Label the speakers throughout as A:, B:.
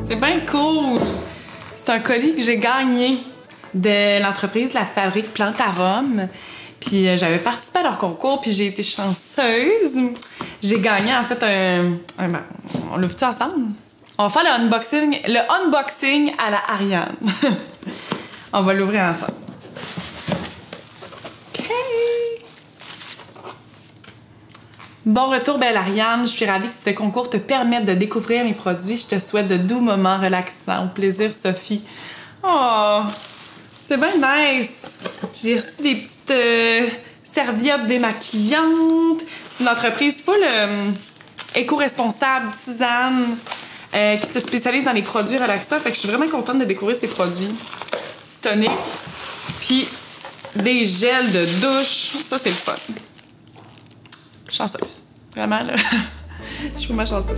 A: C'est bien cool! C'est un colis que j'ai gagné de l'entreprise La Fabrique Plante Arôme. Puis j'avais participé à leur concours, puis j'ai été chanceuse. J'ai gagné, en fait, on l'a vu ensemble? On va faire le unboxing à la Ariane. On va l'ouvrir ensemble. OK! Bon retour, belle Ariane. Je suis ravie que ce concours te permette de découvrir mes produits. Je te souhaite de doux moments relaxants. Au plaisir, Sophie. Oh! C'est bien nice! J'ai reçu des petites serviettes démaquillantes. C'est une entreprise full éco-responsable, tisane, qui se spécialise dans les produits relaxants. Fait que je suis vraiment contente de découvrir ces produits. Petit tonique, puis des gels de douche. Ça, c'est le fun. Chanceuse. Vraiment, là. Je suis vraiment chanceuse.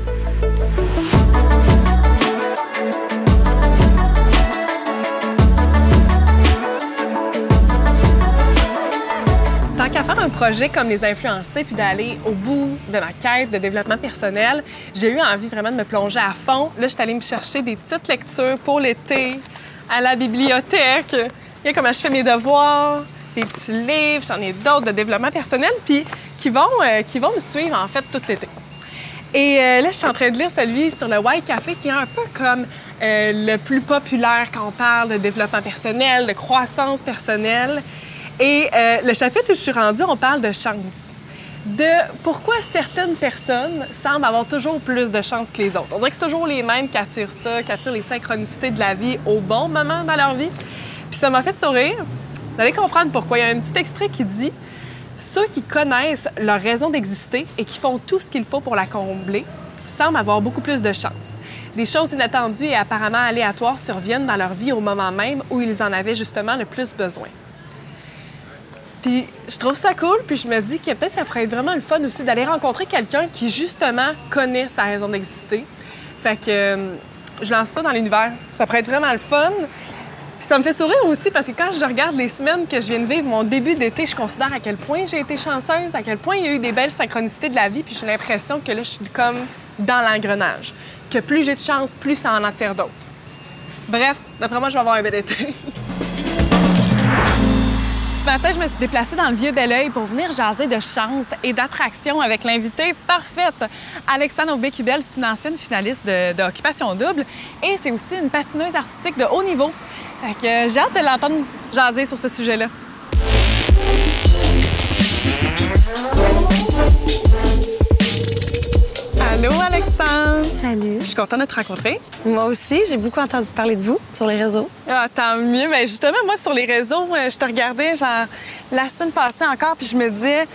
A: Tant qu'à faire un projet comme les influencer puis d'aller au bout de ma quête de développement personnel, j'ai eu envie vraiment de me plonger à fond. Là, je suis allée me chercher des petites lectures pour l'été à la bibliothèque. Il y a comment je fais mes devoirs, des petits livres, j'en ai d'autres de développement personnel puis qui vont me suivre en fait tout l'été. Et là, je suis en train de lire celui sur le White Café qui est un peu comme le plus populaire quand on parle de développement personnel, de croissance personnelle. Et le chapitre où je suis rendue, on parle de chance. De pourquoi certaines personnes semblent avoir toujours plus de chance que les autres. On dirait que c'est toujours les mêmes qui attirent ça, qui attirent les synchronicités de la vie au bon moment dans leur vie. Puis ça m'a fait sourire. Vous allez comprendre pourquoi. Il y a un petit extrait qui dit « Ceux qui connaissent leur raison d'exister et qui font tout ce qu'il faut pour la combler semblent avoir beaucoup plus de chance. Des choses inattendues et apparemment aléatoires surviennent dans leur vie au moment même où ils en avaient justement le plus besoin. » Puis je trouve ça cool, puis je me dis que peut-être ça pourrait être vraiment le fun aussi d'aller rencontrer quelqu'un qui, justement, connaît sa raison d'exister. Fait que je lance ça dans l'univers. Ça pourrait être vraiment le fun. Puis ça me fait sourire aussi parce que quand je regarde les semaines que je viens de vivre, mon début d'été, je considère à quel point j'ai été chanceuse, à quel point il y a eu des belles synchronicités de la vie, puis j'ai l'impression que là, je suis comme dans l'engrenage. Que plus j'ai de chance, plus ça en attire d'autres. Bref, d'après moi, je vais avoir un bel été. Ce matin, je me suis déplacée dans le vieux Belleuil pour venir jaser de chance et d'attraction avec l'invitée parfaite. Alexandre Aubé-Cubel, c'est une ancienne finaliste de Occupation Double et c'est aussi une patineuse artistique de haut niveau. Fait que j'ai hâte de l'entendre jaser sur ce sujet-là. Allô, Alexandre!
B: Salut!
A: Je suis contente de te rencontrer.
B: Moi aussi, j'ai beaucoup entendu parler de vous sur les réseaux.
A: Ah, tant mieux. Mais justement, moi, sur les réseaux, je te regardais genre la semaine passée encore, puis je me disais,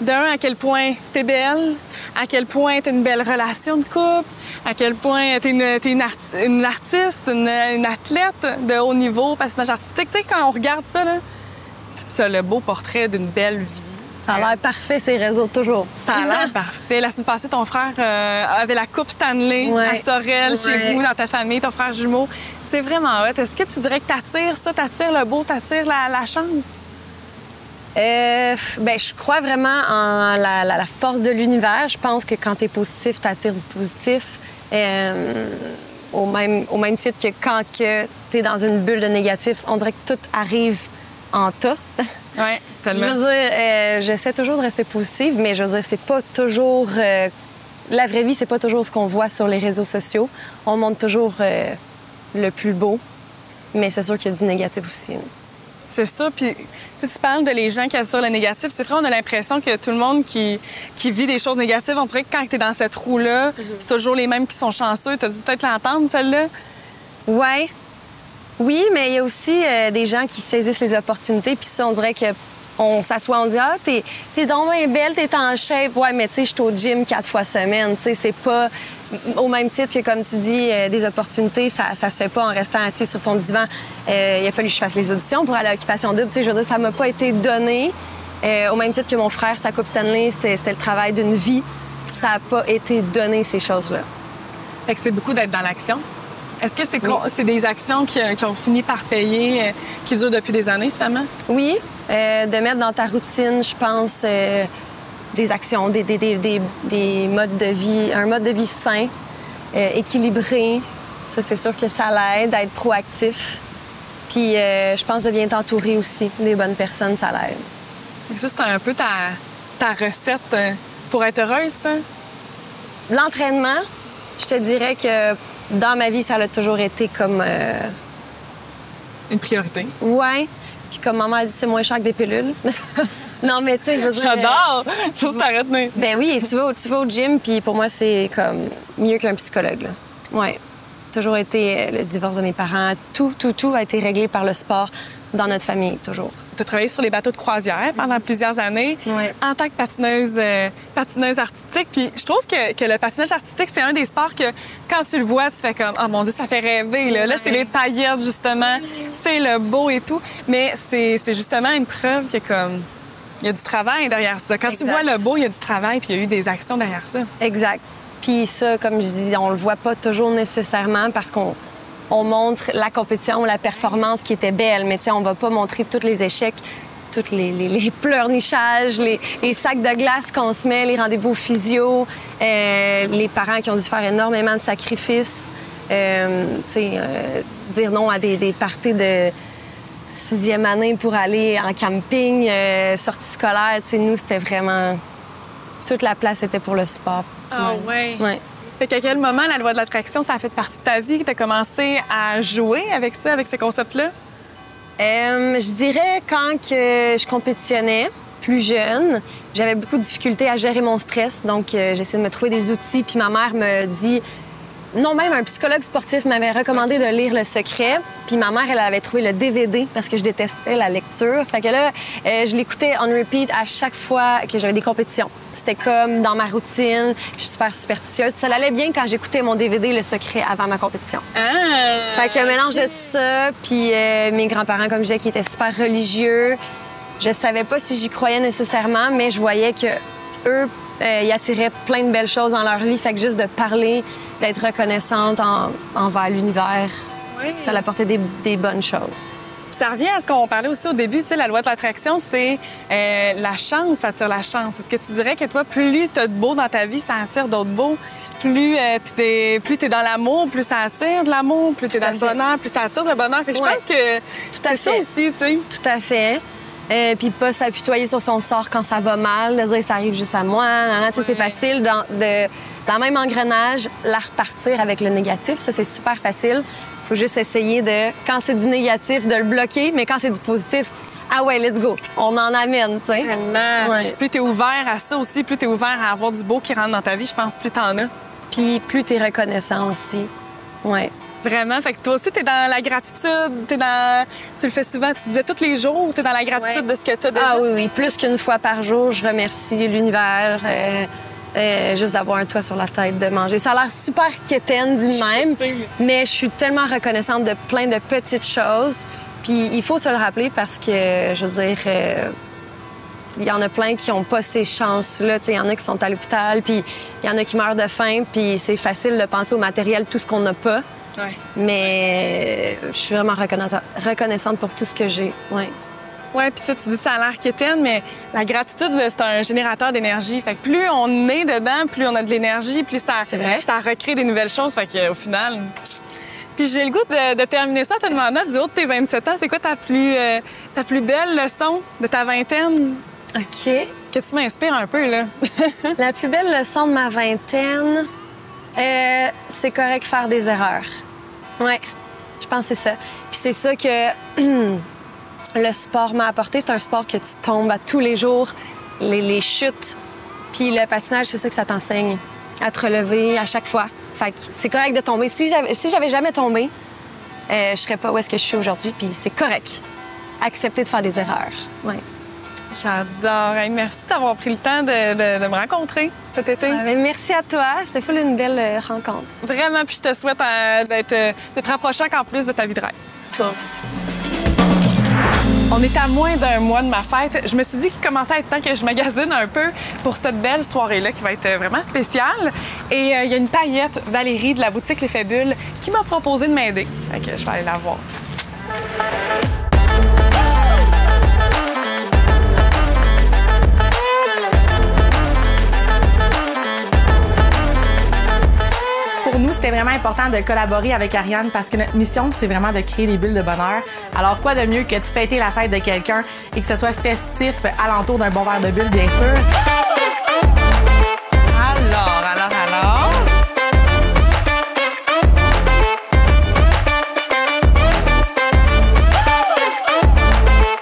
A: d'un, à quel point t'es belle, à quel point t'as une belle relation de couple, à quel point t'es une artiste, une athlète de haut niveau, personnage artistique. Tu sais, quand on regarde ça, là, tu as le beau portrait d'une belle vie.
B: Ça a l'air parfait, ces réseaux, toujours.
A: Ça a l'air parfait. La semaine passée, ton frère avait la Coupe Stanley à Sorel, chez vous, dans ta famille, ton frère jumeau. C'est vraiment hot. Est-ce que tu dirais que t'attires ça, t'attires le beau, t'attires la chance?
B: Ben, je crois vraiment en la force de l'univers. Je pense que quand t'es positif, t'attires du positif. Au même titre que quand t'es dans une bulle de négatif, on dirait que tout arrive en tas.
A: Oui, tellement.
B: Je veux dire, j'essaie toujours de rester positive, mais je veux dire, c'est pas toujours... la vraie vie, c'est pas toujours ce qu'on voit sur les réseaux sociaux. On montre toujours le plus beau, mais c'est sûr qu'il y a du négatif aussi.
A: C'est ça. Puis, tu parles de les gens qui attirent le négatif. C'est vrai, on a l'impression que tout le monde qui vit des choses négatives, on dirait que quand tu es dans cette roue-là, c'est toujours les mêmes qui sont chanceux. Tu as dû peut-être l'entendre, celle-là?
B: Ouais. Oui, mais il y a aussi des gens qui saisissent les opportunités. Puis ça, on dirait qu'on s'assoit, on dit « Ah, t'es donc bien belle, t'es en shape. » Ouais, mais tu sais, je suis au gym 4 fois semaine. Tu sais, c'est pas au même titre que, comme tu dis, des opportunités, ça se fait pas en restant assis sur son divan. Il a fallu que je fasse les auditions pour aller à Occupation Double. Tu sais, je veux dire, ça m'a pas été donné. Au même titre que mon frère, sa Coupe Stanley, c'était le travail d'une vie. Ça n'a pas été donné, ces choses-là.
A: Fait que c'est beaucoup d'être dans l'action. Est-ce que c'est des actions qui ont fini par payer, qui durent depuis des années, finalement?
B: Oui. De mettre dans ta routine, je pense, des actions, des modes de vie, un mode de vie sain, équilibré, Ça, c'est sûr que ça l'aide d'être proactif. Puis je pense de bien t'entourer aussi des bonnes personnes, ça l'aide.
A: Et ça, c'est un peu ta recette pour être heureuse, ça?
B: L'entraînement, je te dirais que dans ma vie, ça a toujours été comme...
A: Une priorité.
B: Ouais. Puis comme maman a dit, c'est moins cher que des pilules. Non, mais tu sais, je veux dire...
A: J'adore! Ça, c'est à retenir.
B: Ben oui, tu vas au gym, puis pour moi, c'est comme mieux qu'un psychologue, là. Ouais. Toujours été le divorce de mes parents. Tout a été réglé par le sport dans notre famille, toujours.
A: Tu as travaillé sur les bateaux de croisière pendant plusieurs années en tant que patineuse artistique. Puis je trouve que le patinage artistique, c'est un des sports que, quand tu le vois, tu fais comme « Oh mon Dieu, ça fait rêver! » Là, c'est les paillettes, justement. C'est le beau et tout. Mais c'est justement une preuve que comme il y a du travail derrière ça. Quand tu vois le beau, il y a du travail puis il y a eu des actions derrière ça.
B: Exact. Puis ça, comme je dis, on le voit pas toujours nécessairement parce qu'on montre la compétition ou la performance qui était belle, mais tu sais, on va pas montrer tous les échecs, tous les pleurnichages, les sacs de glace qu'on se met, les rendez-vous physio, les parents qui ont dû faire énormément de sacrifices, dire non à des parties de 6e année pour aller en camping, sortie scolaire. Tu sais, nous, c'était vraiment... Toute la place était pour le sport.
A: Ah ouais.
B: Ouais.
A: Fait qu'à quel moment la loi de l'attraction, ça a fait partie de ta vie, que tu as commencé à jouer avec ça, avec ces concepts-là?
B: Je dirais quand que je compétitionnais, plus jeune, j'avais beaucoup de difficultés à gérer mon stress. Donc, j'essayais de me trouver des outils. Puis ma mère me dit... Non, même un psychologue sportif m'avait recommandé de lire Le Secret. Puis ma mère, elle avait trouvé le DVD parce que je détestais la lecture. Fait que là, je l'écoutais on repeat à chaque fois que j'avais des compétitions. C'était comme dans ma routine. Je suis super superstitieuse. Puis ça allait bien quand j'écoutais mon DVD Le Secret avant ma compétition. Fait qu'un mélange de tout ça. Puis mes grands-parents, comme je disais, qui étaient super religieux. Je savais pas si j'y croyais nécessairement, mais je voyais que eux, ils attiraient plein de belles choses dans leur vie. Fait que juste de parler, d'être reconnaissante envers l'univers, ça apportait des bonnes choses.
A: Ça revient à ce qu'on parlait aussi au début, tu sais, la loi de l'attraction, c'est la chance, ça attire la chance. Est-ce que tu dirais que toi, plus tu as de beau dans ta vie, ça attire d'autres beaux? Plus tu es dans l'amour, plus ça attire de l'amour, plus tu es dans le bonheur, plus ça attire le bonheur. Fait que je pense que c'est ça aussi, tu sais.
B: Tout à fait. Puis pas s'apitoyer sur son sort quand ça va mal, de dire ça arrive juste à moi. C'est facile dans le même engrenage, la repartir avec le négatif. Ça, c'est super facile. Faut juste essayer de, quand c'est du négatif, de le bloquer, mais quand c'est du positif, ah ouais, let's go, on en amène, tu sais.
A: Vraiment. Ouais. Plus t'es ouvert à ça aussi, plus t'es ouvert à avoir du beau qui rentre dans ta vie, je pense, plus t'en as.
B: Puis plus t'es reconnaissant aussi. Ouais.
A: Vraiment. Fait que toi aussi, t'es dans la gratitude, tu le fais souvent, tu disais tous les jours, t'es dans la gratitude de ce que t'as déjà.
B: Ah oui, plus qu'une fois par jour, je remercie l'univers, juste d'avoir un toit sur la tête, de manger. Ça a l'air super quétaine dit de même, mais je suis tellement reconnaissante de plein de petites choses. Puis il faut se le rappeler parce que, je veux dire, il y en a plein qui n'ont pas ces chances-là. Il y en a qui sont à l'hôpital, puis il y en a qui meurent de faim, puis c'est facile de penser au matériel, tout ce qu'on n'a pas.
A: Ouais.
B: Mais je suis vraiment reconnaissante pour tout ce que j'ai. Ouais.
A: Oui, puis tu dis ça a l'air quétaine, mais la gratitude, c'est un générateur d'énergie. Fait que plus on est dedans, plus on a de l'énergie, plus ça recrée des nouvelles choses. Fait qu'au final... Puis j'ai le goût de terminer ça en te demandant, du haut de tes 27 ans, c'est quoi ta plus belle leçon de ta vingtaine?
B: OK.
A: Que tu m'inspires un peu, là.
B: La plus belle leçon de ma vingtaine, c'est correct faire des erreurs. Oui, je pense que c'est ça. Puis c'est ça que le sport m'a apporté. C'est un sport que tu tombes à tous les jours, les chutes. Puis le patinage, c'est ça que ça t'enseigne, à te relever à chaque fois. Fait que c'est correct de tomber. Si j'avais jamais tombé, je serais pas où est-ce que je suis aujourd'hui. Puis c'est correct. Accepter de faire des erreurs. Ouais.
A: J'adore. Hey, merci d'avoir pris le temps de me rencontrer cet été.
B: Merci à toi. C'était full une belle rencontre.
A: Vraiment. Puis je te souhaite de te rapprocher encore plus de ta vie de rêve.
B: Toi aussi.
A: On est à moins d'un mois de ma fête. Je me suis dit qu'il commençait à être temps que je magasine un peu pour cette belle soirée-là qui va être vraiment spéciale. Et il y a une paillette, Valérie, de la boutique Les Fabules, qui m'a proposé de m'aider. Fait que je vais aller la voir.
C: pour nous, c'était vraiment important de collaborer avec Ariane parce que notre mission, c'est vraiment de créer des bulles de bonheur. Alors, quoi de mieux que de fêter la fête de quelqu'un et que ce soit festif alentour d'un bon verre de bulles, bien sûr.
A: Alors.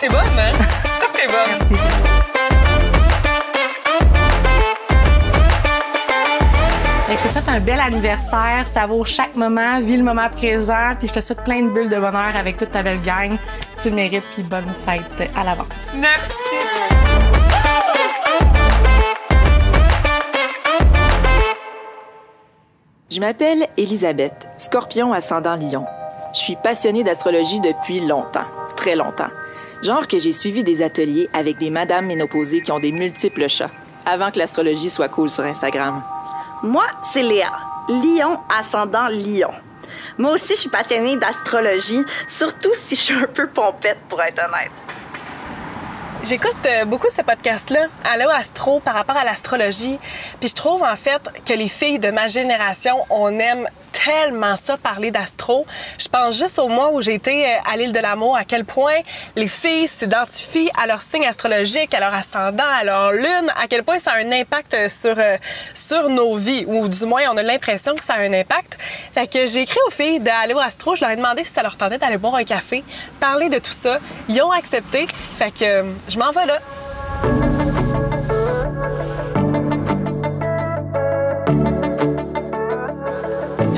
A: T'es bonne, hein? Ça que t'es bonne.
C: Merci. Fait que je te souhaite un bel anniversaire, savoure chaque moment, vis le moment présent, puis je te souhaite plein de bulles de bonheur avec toute ta belle gang. Tu le mérites, puis bonne fête à l'avance.
A: Merci.
D: Je m'appelle Elisabeth, Scorpion ascendant Lion. Je suis passionnée d'astrologie depuis longtemps, très longtemps. Genre que j'ai suivi des ateliers avec des madames ménopausées qui ont des multiples chats, avant que l'astrologie soit cool sur Instagram.
E: Moi, c'est Léa, Lion ascendant Lion. Moi aussi, je suis passionnée d'astrologie, surtout si je suis un peu pompette, pour être honnête.
A: J'écoute beaucoup ce podcast-là, Allo Astro, par rapport à l'astrologie. Puis je trouve, en fait, que les filles de ma génération, on aime tellement ça, parler d'astro. Je pense juste au mois où j'ai été à l'île de l'Amour, à quel point les filles s'identifient à leur signe astrologique, à leur ascendant, à leur lune, à quel point ça a un impact sur nos vies, ou du moins, on a l'impression que ça a un impact. Fait que j'ai écrit aux filles d'Allo Astro, je leur ai demandé si ça leur tentait d'aller boire un café, parler de tout ça. Ils ont accepté. Fait que je m'en vais là.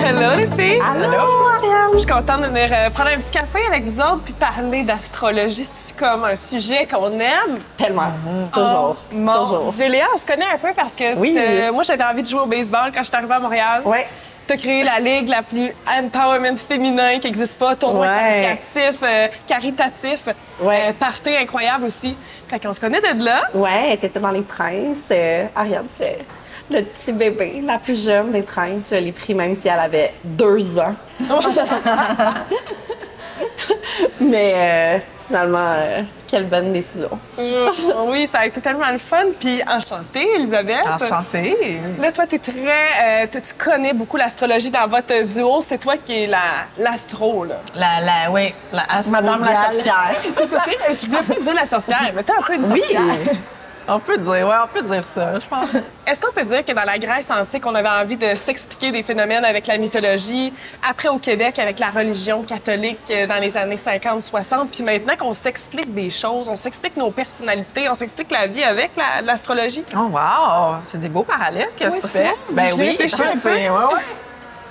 A: Hello les filles!
C: Allô,
A: Ariane! Je suis contente de venir prendre un petit café avec vous autres puis parler d'astrologie. C'est comme un sujet qu'on aime.
C: Tellement. Toujours. Toujours.
A: Léa, on se connaît un peu parce que
C: oui.
A: Moi, j'avais envie de jouer au baseball quand je suis arrivée à Montréal.
C: Ouais.
A: Tu as créé la ligue la plus empowerment féminin qui n'existe pas, tournoi caritatif, party incroyable aussi. Fait qu'on se connaît de là.
F: Ouais, elle était dans les princes. Ariane fait le petit bébé, la plus jeune des princes. Je l'ai pris même si elle avait 2 ans. Mais finalement, quelle bonne décision.
A: Oui, ça a été tellement le fun. Puis enchantée, Elisabeth.
G: Enchantée.
A: Là, toi, t'es très... tu connais beaucoup l'astrologie dans votre duo. C'est toi qui es l'astro, là.
G: Oui, la astro.
C: Madame la sorcière.
A: C'est ça, je voulais pas dire la sorcière, mais t'es un peu une sorcière.
G: On peut dire ça, je pense.
A: Est-ce qu'on peut dire que dans la Grèce antique, on avait envie de s'expliquer des phénomènes avec la mythologie, après au Québec avec la religion catholique dans les années 50-60, puis maintenant qu'on s'explique des choses, on s'explique nos personnalités, on s'explique la vie avec l'astrologie?
G: Oh wow! C'est des beaux parallèles que tu fais. Ben oui,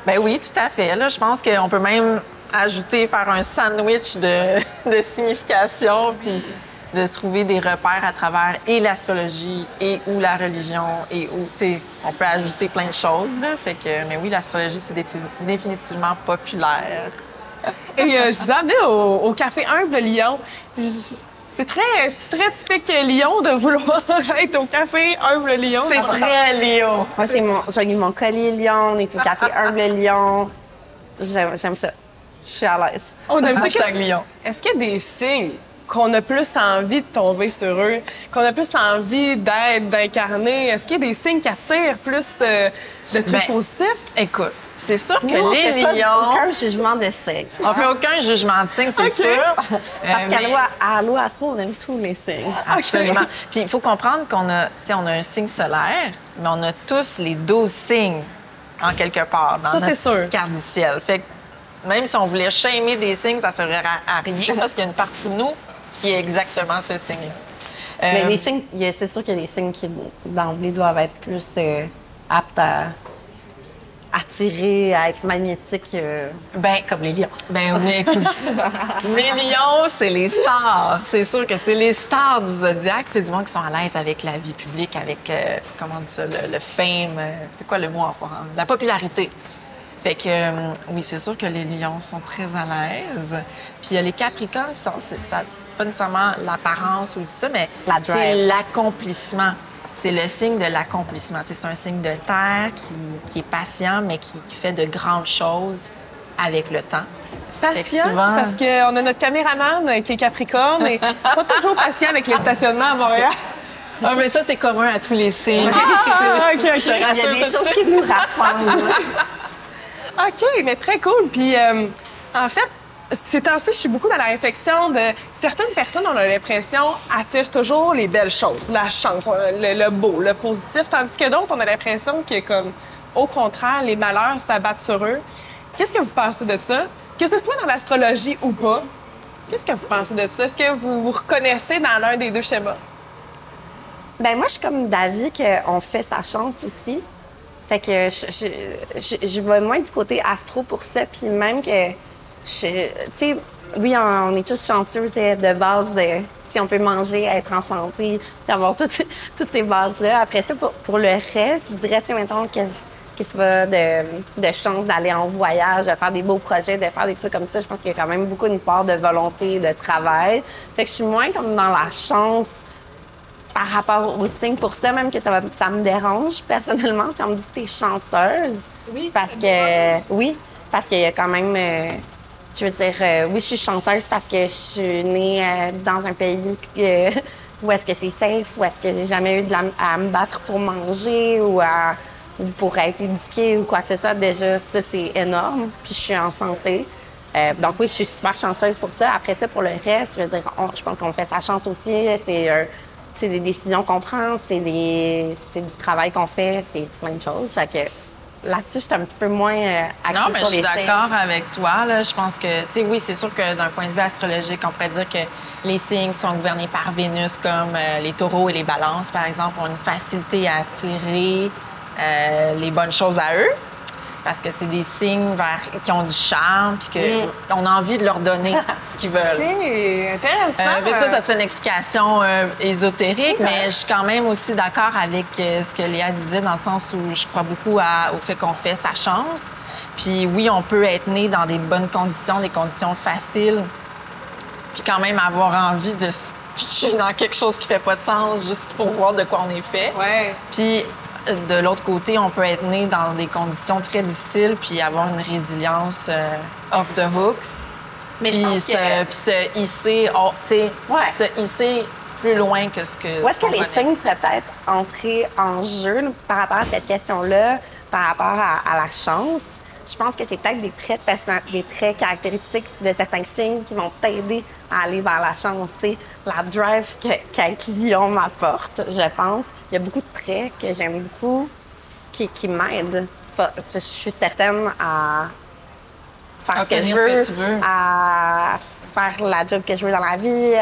G: Ben oui, tout à fait. Là, je pense qu'on peut même ajouter, faire un sandwich de signification, puis de trouver des repères à travers et l'astrologie et ou la religion et où, tu sais, on peut ajouter plein de choses, là. Fait que, mais oui, l'astrologie, c'est définitivement populaire.
A: Et je vous ai amené au Café Humble Lyon. C'est très typique Lyon de vouloir être au Café Humble Lyon.
G: C'est très Lyon.
F: Moi, j'ai mis mon collier Lyon, on est au Café Humble Lyon. J'aime ça. Je suis à l'aise.
A: On aime ça.
G: Lyon.
A: Est-ce qu'il y a des signes qu'on a plus envie de tomber sur eux, qu'on a plus envie d'incarner? Est-ce qu'il y a des signes qui attirent plus de trucs positifs?
G: Écoute, c'est sûr que
F: Nous,
G: les lions...
F: aucun jugement de signe.
G: On fait aucun jugement de signe, c'est sûr.
F: Parce qu'à Allo Astro, on aime tous les signes.
G: Absolument. Puis il faut comprendre qu'on a, on a un signe solaire, mais on a tous les 12 signes en quelque part dans notre carte du ciel. Fait que même si on voulait shamer des signes, ça ne servirait à rien parce qu'il y a une partie de nous qui est exactement ce signe-là.
F: Mais des signes, c'est sûr qu'il y a des signes qui, d'emblée, doivent être plus aptes à attirer, à être magnétiques, comme les lions.
G: Ben oui, écoute. Les lions, c'est les stars. C'est sûr que c'est les stars du zodiaque. C'est du monde qui sont à l'aise avec la vie publique, avec, comment on dit ça, le fame. C'est quoi le mot en français? La popularité. Fait que, oui, c'est sûr que les lions sont très à l'aise. Puis il y a les capricornes, ça pas nécessairement l'apparence ou tout ça, mais c'est l'accomplissement. C'est le signe de l'accomplissement. C'est un signe de terre qui est patient, mais qui fait de grandes choses avec le temps.
A: Patient, souvent... parce qu'on a notre caméraman qui est Capricorne et pas toujours patient avec les stationnements à Montréal.
G: Ah, mais ça, c'est commun à tous les signes.
A: OK.
F: Il y a des choses qui nous rassemblent.
A: OK, mais très cool. Puis, en fait, ces temps-ci, je suis beaucoup dans la réflexion de certaines personnes, on a l'impression, attirent toujours les belles choses, la chance, le beau, le positif, tandis que d'autres, on a l'impression que, comme, au contraire, les malheurs s'abattent sur eux. Qu'est-ce que vous pensez de ça? Que ce soit dans l'astrologie ou pas, qu'est-ce que vous pensez de ça? Est-ce que vous vous reconnaissez dans l'un des deux schémas?
F: Ben moi, je suis comme d'avis qu'on fait sa chance aussi. Fait que je vais moins du côté astro pour ça, puis même que, tu sais, oui, on est tous chanceux de base de si on peut manger, être en santé, puis avoir toutes ces bases-là. Après ça, pour le reste, je dirais, tu sais, mettons, qu'est-ce va de chance d'aller en voyage, de faire des beaux projets, de faire des trucs comme ça. Je pense qu'il y a quand même beaucoup une part de volonté, de travail. Fait que je suis moins comme dans la chance par rapport au signe pour ça, même que ça me dérange personnellement si on me dit que t'es chanceuse.
A: Oui.
F: Parce qu'il y a quand même... je veux dire, oui, je suis chanceuse parce que je suis née dans un pays où est-ce que c'est safe, où est-ce que j'ai jamais eu à me battre pour manger ou pour être éduquée ou quoi que ce soit. Déjà, ça, c'est énorme. Puis je suis en santé. Donc oui, je suis super chanceuse pour ça. Après ça, pour le reste, je veux dire, je pense qu'on fait sa chance aussi. C'est des décisions qu'on prend, c'est du travail qu'on fait, c'est plein de choses. Fait que là-dessus, je suis un petit peu moins axée sur les signes.
G: Je suis d'accord avec toi. Là. Je pense que, tu sais, oui, c'est sûr que d'un point de vue astrologique, on pourrait dire que les signes sont gouvernés par Vénus, comme les taureaux et les balances, par exemple, ont une facilité à attirer les bonnes choses à eux. Parce que c'est des signes qui ont du charme, puis qu'on a envie de leur donner ce qu'ils veulent.
A: OK, intéressant.
G: Avec ça serait une explication ésotérique, mais je suis quand même aussi d'accord avec ce que Léa disait, dans le sens où je crois beaucoup au fait qu'on fait sa chance. Puis oui, on peut être né dans des bonnes conditions, des conditions faciles, puis quand même avoir envie de se pitcher dans quelque chose qui fait pas de sens juste pour voir de quoi on est fait.
A: Ouais.
G: Puis de l'autre côté, on peut être né dans des conditions très difficiles puis avoir une résilience off the hooks.
F: Mais
G: puis se hisser, se hisser plus loin que ce que.
F: Où est-ce que les signes pourraient peut-être entrer en jeu par rapport à cette question-là, par rapport à la chance? Je pense que c'est peut-être des traits caractéristiques de certains signes qui vont t'aider à aller vers la chance. T'sais, la drive qu'être Lion m'apporte, je pense. Il y a beaucoup de traits que j'aime beaucoup qui m'aident. Je suis certaine à faire ce que je veux, à faire la job que je veux dans la vie,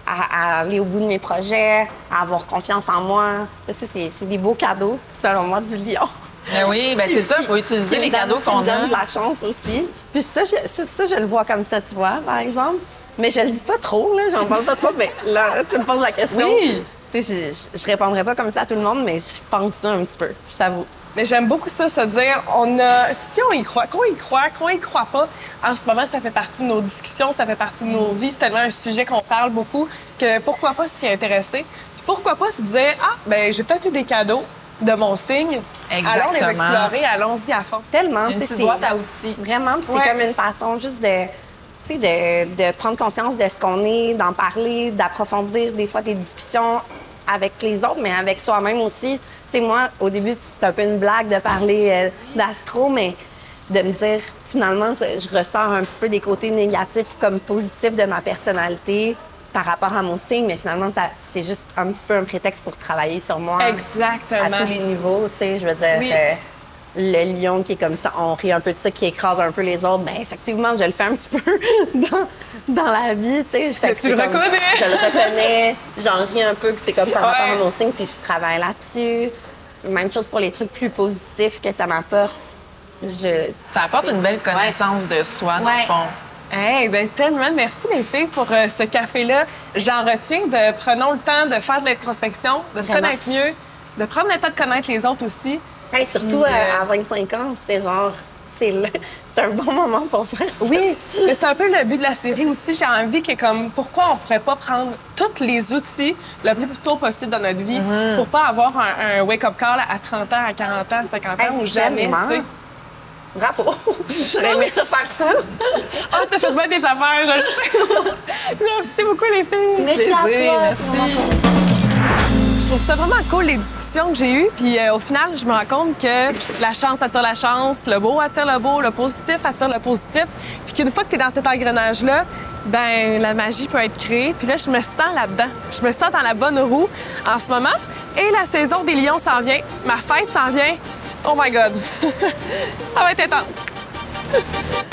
F: à aller au bout de mes projets, à avoir confiance en moi. C'est des beaux cadeaux, selon moi, du Lion.
G: Ben oui, ben c'est ça, il faut utiliser les cadeaux qu'on a.
F: Qui me donnent de la chance aussi. Puis ça, je le vois comme ça, tu vois, par exemple. Mais je le dis pas trop, là, j'en parle pas trop, mais là, tu me poses la question.
A: Oui!
F: Tu sais, je répondrai pas comme ça à tout le monde, mais je pense ça un petit peu, je t'avoue.
A: Mais j'aime beaucoup ça, se dire, si on y croit, qu'on y croit pas, en ce moment, ça fait partie de nos discussions, ça fait partie de nos vies, c'est tellement un sujet qu'on parle beaucoup, que pourquoi pas s'y intéresser? Puis pourquoi pas se dire, ben j'ai peut-être eu des cadeaux de mon signe.
G: Exactement.
A: Allons les explorer, allons-y à fond.
F: Tellement,
G: une petite boîte à outils.
F: Vraiment, puis c'est comme une façon juste de prendre conscience de ce qu'on est, d'en parler, d'approfondir des fois des discussions avec les autres, mais avec soi-même aussi. Tu sais, moi, au début, c'était un peu une blague de parler d'astro, mais de me dire, finalement, je ressors un petit peu des côtés négatifs comme positifs de ma personnalité par rapport à mon signe, mais finalement, c'est juste un petit peu un prétexte pour travailler sur moi.
A: Exactement.
F: À tous les niveaux, tu sais, je veux dire...
A: Oui.
F: Le lion qui est comme ça, on rit un peu de ça, qui écrase un peu les autres. Bien, effectivement, je le fais un petit peu dans la vie, tu sais.
A: Tu le reconnais!
F: Je le reconnais, j'en ris un peu, que c'est comme par rapport à mon signe, puis je travaille là-dessus. Même chose pour les trucs plus positifs que ça m'apporte.
G: Ça apporte une belle connaissance de soi, dans le fond.
A: Hey, ben tellement merci les filles pour ce café-là. J'en retiens prenons le temps de faire de l'introspection, de se connaître mieux, de prendre le temps de connaître les autres aussi.
F: Hey, surtout à 25 ans, c'est genre... C'est un bon moment pour faire ça.
A: Oui, mais c'est un peu le but de la série aussi. J'ai envie que, comme, pourquoi on pourrait pas prendre tous les outils le plus tôt possible dans notre vie pour pas avoir un wake-up call à 30 ans, à 40 ans, à 50 ans ou jamais, tu sais.
F: Bravo! J'aurais aimé ça faire ça.
A: Ah, t'as fait bien des affaires, je le sais. Merci beaucoup, les filles.
F: Merci à toi.
G: Merci.
A: Je trouve ça vraiment cool, les discussions que j'ai eues. Puis au final, je me rends compte que la chance attire la chance, le beau attire le beau, le positif attire le positif. Puis qu'une fois que tu es dans cet engrenage-là, ben la magie peut être créée. Puis là, je me sens là-dedans. Je me sens dans la bonne roue en ce moment. Et la saison des lions s'en vient. Ma fête s'en vient. Oh my God! Ça va être intense!